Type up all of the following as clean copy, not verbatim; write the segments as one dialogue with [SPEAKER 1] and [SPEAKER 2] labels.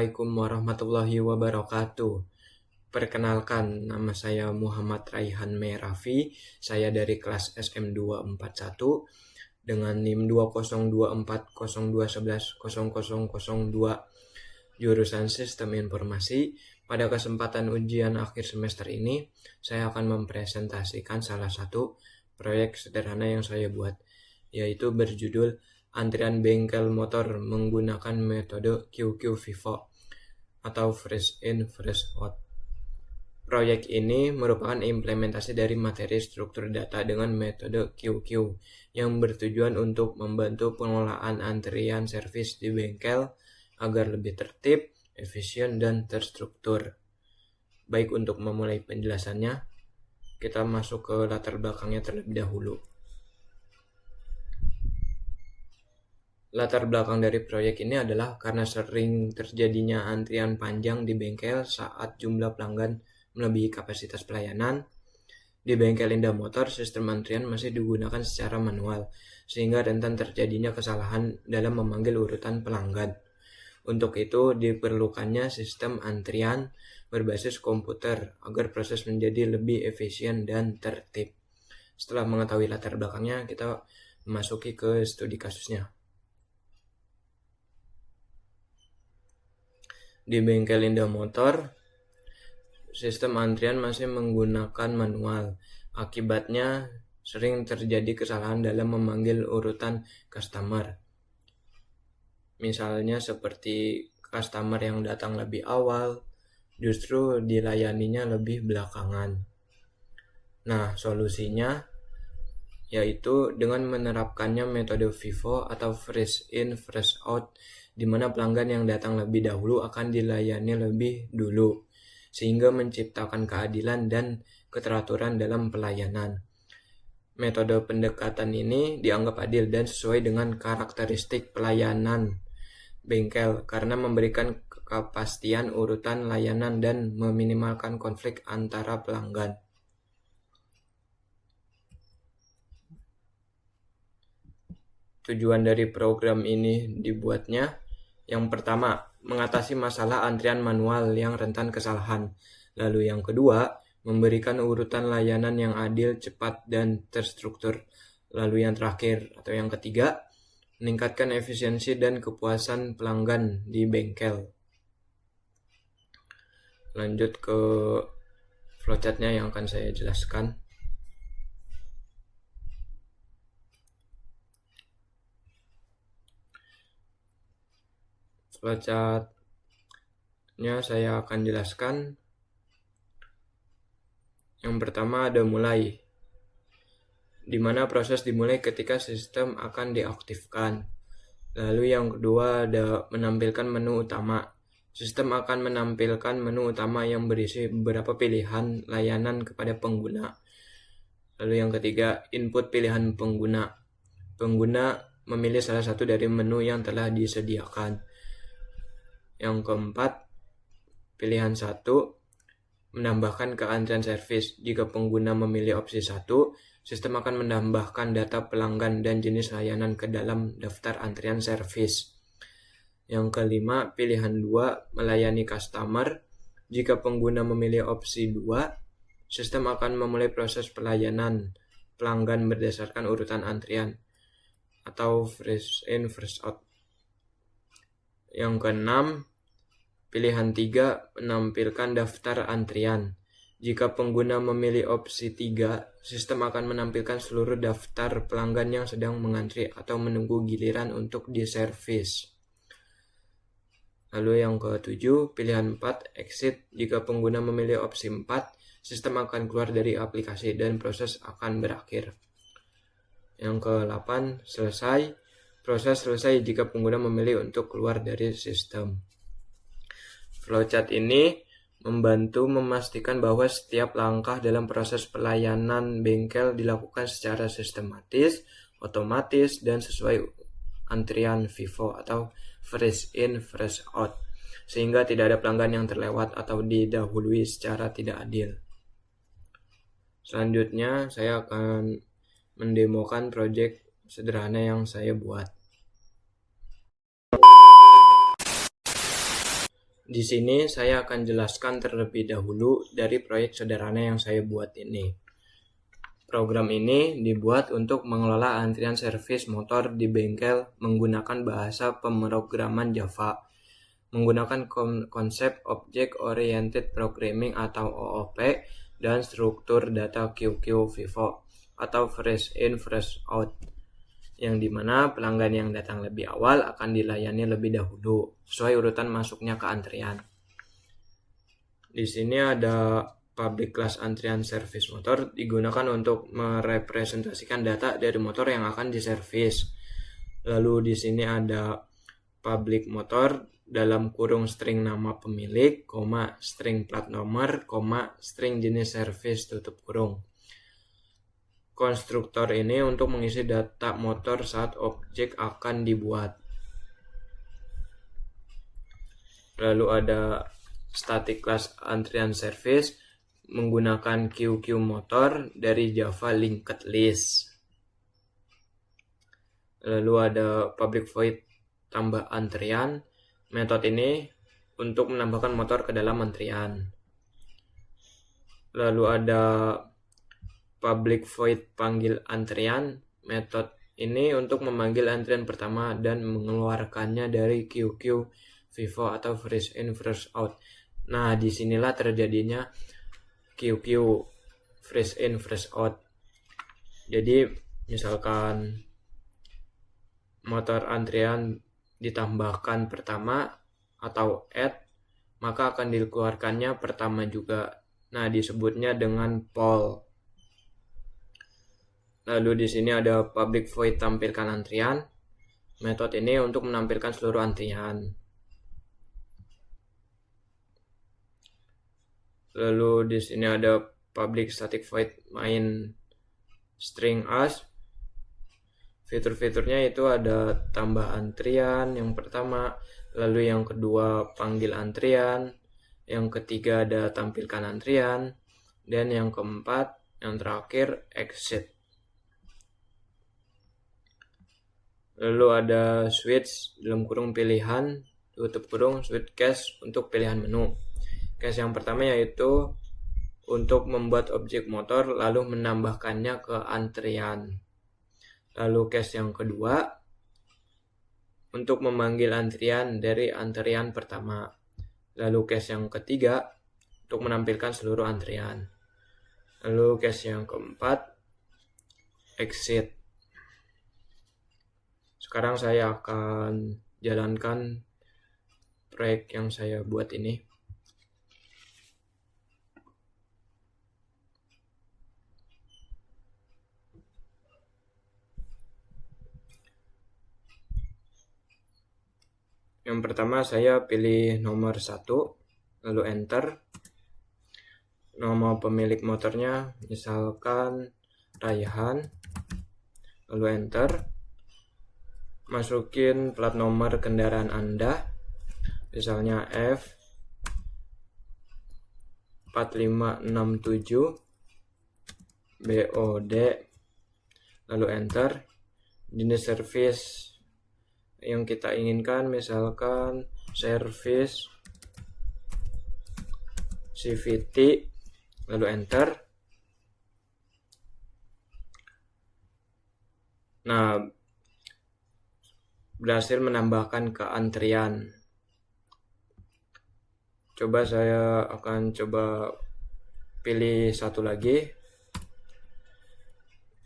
[SPEAKER 1] Assalamualaikum warahmatullahi wabarakatuh. Perkenalkan, nama saya Muhammad Raihan Merafi. Saya dari kelas SM241 dengan NIM 2024021100002 jurusan Sistem Informasi. Pada kesempatan ujian akhir semester ini, saya akan mempresentasikan salah satu proyek sederhana yang saya buat, yaitu berjudul Antrian Bengkel Motor menggunakan metode QQ FIFO atau Fresh In Fresh Out. Proyek ini merupakan implementasi dari materi struktur data dengan metode QQ yang bertujuan untuk membantu pengelolaan antrian servis di bengkel agar lebih tertib, efisien, dan terstruktur. Baik, untuk memulai penjelasannya, kita masuk ke latar belakangnya terlebih dahulu. Latar belakang dari proyek ini adalah karena sering terjadinya antrian panjang di bengkel saat jumlah pelanggan melebihi kapasitas pelayanan. Di bengkel Indah Motor, sistem antrian masih digunakan secara manual, sehingga rentan terjadinya kesalahan dalam memanggil urutan pelanggan. Untuk itu, diperlukannya sistem antrian berbasis komputer agar proses menjadi lebih efisien dan tertib. Setelah mengetahui latar belakangnya, kita memasuki ke studi kasusnya. Di bengkel Indah Motor, sistem antrian masih menggunakan manual. Akibatnya, sering terjadi kesalahan dalam memanggil urutan customer. Misalnya seperti customer yang datang lebih awal, justru dilayaninya lebih belakangan. Nah, solusinya yaitu dengan menerapkannya metode FIFO atau Fresh In Fresh Out, di mana pelanggan yang datang lebih dahulu akan dilayani lebih dulu, sehingga menciptakan keadilan dan keteraturan dalam pelayanan. Metode pendekatan ini dianggap adil dan sesuai dengan karakteristik pelayanan bengkel karena memberikan kepastian urutan layanan dan meminimalkan konflik antara pelanggan. Tujuan dari program ini dibuatnya, yang pertama, mengatasi masalah antrian manual yang rentan kesalahan. Lalu yang kedua, memberikan urutan layanan yang adil, cepat, dan terstruktur. Lalu yang terakhir atau yang ketiga, meningkatkan efisiensi dan kepuasan pelanggan di bengkel. Lanjut ke flowchartnya yang akan saya jelaskan. Flowchartnya saya akan jelaskan. Yang pertama ada mulai, di mana proses dimulai ketika sistem akan diaktifkan. Lalu yang kedua ada menampilkan menu utama. Sistem akan menampilkan menu utama yang berisi beberapa pilihan layanan kepada pengguna. Lalu yang ketiga, input pilihan pengguna. Pengguna memilih salah satu dari menu yang telah disediakan. Yang keempat, pilihan 1, menambahkan ke antrian servis. Jika pengguna memilih opsi 1, sistem akan menambahkan data pelanggan dan jenis layanan ke dalam daftar antrian servis. Yang kelima, pilihan 2, melayani customer. Jika pengguna memilih opsi 2, sistem akan memulai proses pelayanan pelanggan berdasarkan urutan antrian atau Fresh In Fresh Out. Yang keenam, pilihan 3, menampilkan daftar antrian. Jika pengguna memilih opsi 3, sistem akan menampilkan seluruh daftar pelanggan yang sedang mengantri atau menunggu giliran untuk diservis. Lalu yang ketujuh, pilihan 4, exit. Jika pengguna memilih opsi 4, sistem akan keluar dari aplikasi dan proses akan berakhir. Yang ke-8, selesai. Proses selesai jika pengguna memilih untuk keluar dari sistem. Flowchart ini membantu memastikan bahwa setiap langkah dalam proses pelayanan bengkel dilakukan secara sistematis, otomatis, dan sesuai antrian FIFO atau Fresh In Fresh Out, sehingga tidak ada pelanggan yang terlewat atau didahului secara tidak adil. Selanjutnya, saya akan mendemokan proyek sederhana yang saya buat. Di sini saya akan jelaskan terlebih dahulu dari proyek sederhana yang saya buat ini. Program ini dibuat untuk mengelola antrian servis motor di bengkel menggunakan bahasa pemrograman Java, menggunakan konsep Object Oriented Programming atau OOP dan struktur data QQ FIFO atau Fresh In Fresh Out, yang dimana pelanggan yang datang lebih awal akan dilayani lebih dahulu sesuai urutan masuknya ke antrian. Di sini ada public class antrian servis motor digunakan untuk merepresentasikan data dari motor yang akan diservis. Lalu di sini ada public motor dalam kurung string nama pemilik, string plat nomor, string jenis servis tutup kurung. Konstruktor ini untuk mengisi data motor saat objek akan dibuat. Lalu ada static class antrian service menggunakan QQ motor dari Java linked list. Lalu ada public void tambah antrian. Metode ini untuk menambahkan motor ke dalam antrian. Lalu ada public void panggil antrian. Metode ini untuk memanggil antrian pertama dan mengeluarkannya dari QQ FIFO atau Fresh In Fresh Out. Nah, disinilah terjadinya QQ Fresh In Fresh Out. Jadi misalkan motor antrian ditambahkan pertama atau add, maka akan dikeluarkannya pertama juga. Nah, disebutnya dengan poll. Lalu di sini ada public void tampilkan antrian. Metode ini untuk menampilkan seluruh antrian. Lalu di sini ada public static void main string as. Fitur-fiturnya itu ada tambah antrian yang pertama, lalu yang kedua panggil antrian, yang ketiga ada tampilkan antrian, dan yang keempat, yang terakhir exit. Lalu ada switch dalam kurung pilihan, tutup kurung, switch case untuk pilihan menu. Case yang pertama yaitu untuk membuat objek motor lalu menambahkannya ke antrian. Lalu case yang kedua untuk memanggil antrian dari antrian pertama. Lalu case yang ketiga untuk menampilkan seluruh antrian. Lalu case yang keempat exit. Sekarang saya akan jalankan proyek yang saya buat ini. Yang pertama saya pilih nomor 1, lalu enter. Nama pemilik motornya misalkan Raihan, lalu enter. Masukin plat nomor kendaraan Anda, misalnya F 4567 BOD, lalu enter. Jenis service yang kita inginkan misalkan service CVT, lalu enter. Nah, berhasil menambahkan ke antrian. Saya akan coba pilih satu lagi.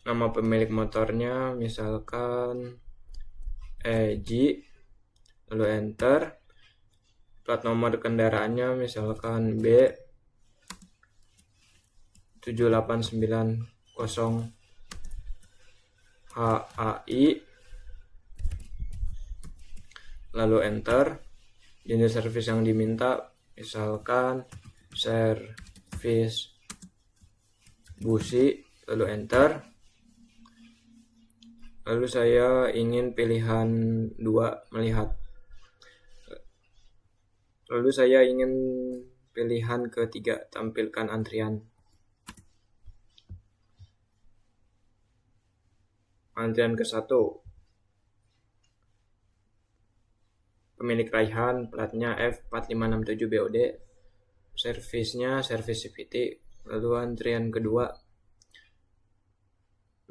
[SPEAKER 1] Nama pemilik motornya misalkan EJ, lalu enter. Plat nomor kendaraannya misalkan B 7890 HAI, lalu enter. Jenis servis yang diminta misalkan servis busi, lalu enter. Lalu saya ingin pilihan 2 melihat. Lalu saya ingin pilihan ketiga tampilkan antrian. Antrian ke-1. pemilik Raihan, platnya F4567BOD, servisnya servis CVT. Lalu antrian kedua,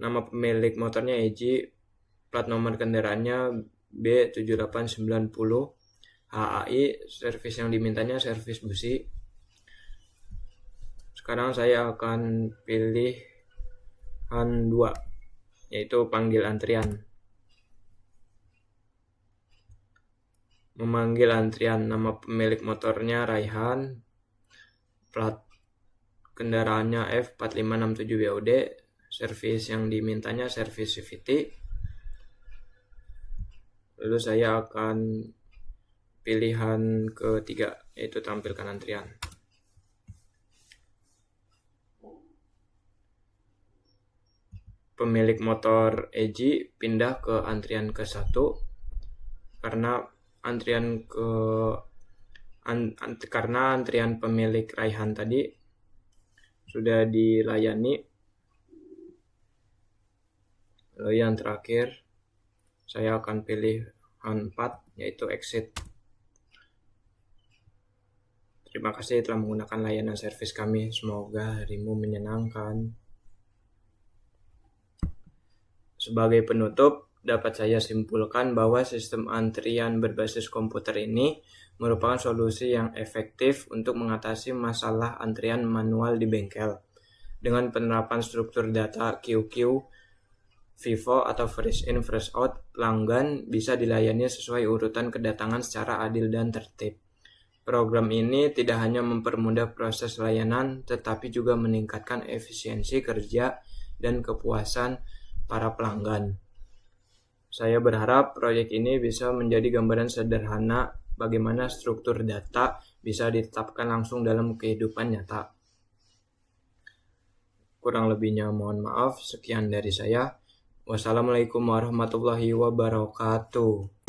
[SPEAKER 1] nama pemilik motornya EJ, plat nomor kendaraannya B7890, HAI, servis yang dimintanya servis busi. Sekarang saya akan pilih Han 2, yaitu panggil antrian. Memanggil antrian, nama pemilik motornya Raihan, plat kendaraannya F4567BOD, servis yang dimintanya servis CVT. Lalu saya akan pilihan ketiga, yaitu tampilkan antrian. Pemilik motor EJ pindah ke antrian ke-1 karena antrian pemilik Raihan tadi sudah dilayani. Lalu yang terakhir saya akan pilih Han 4, yaitu exit. Terima kasih telah menggunakan layanan servis kami. Semoga harimu menyenangkan. Sebagai penutup, dapat saya simpulkan bahwa sistem antrian berbasis komputer ini merupakan solusi yang efektif untuk mengatasi masalah antrian manual di bengkel. Dengan penerapan struktur data QQ, FIFO atau first in first out, pelanggan bisa dilayani sesuai urutan kedatangan secara adil dan tertib. Program ini tidak hanya mempermudah proses layanan, tetapi juga meningkatkan efisiensi kerja dan kepuasan para pelanggan. Saya berharap proyek ini bisa menjadi gambaran sederhana bagaimana struktur data bisa ditetapkan langsung dalam kehidupan nyata. Kurang lebihnya mohon maaf. Sekian dari saya. Wassalamualaikum warahmatullahi wabarakatuh.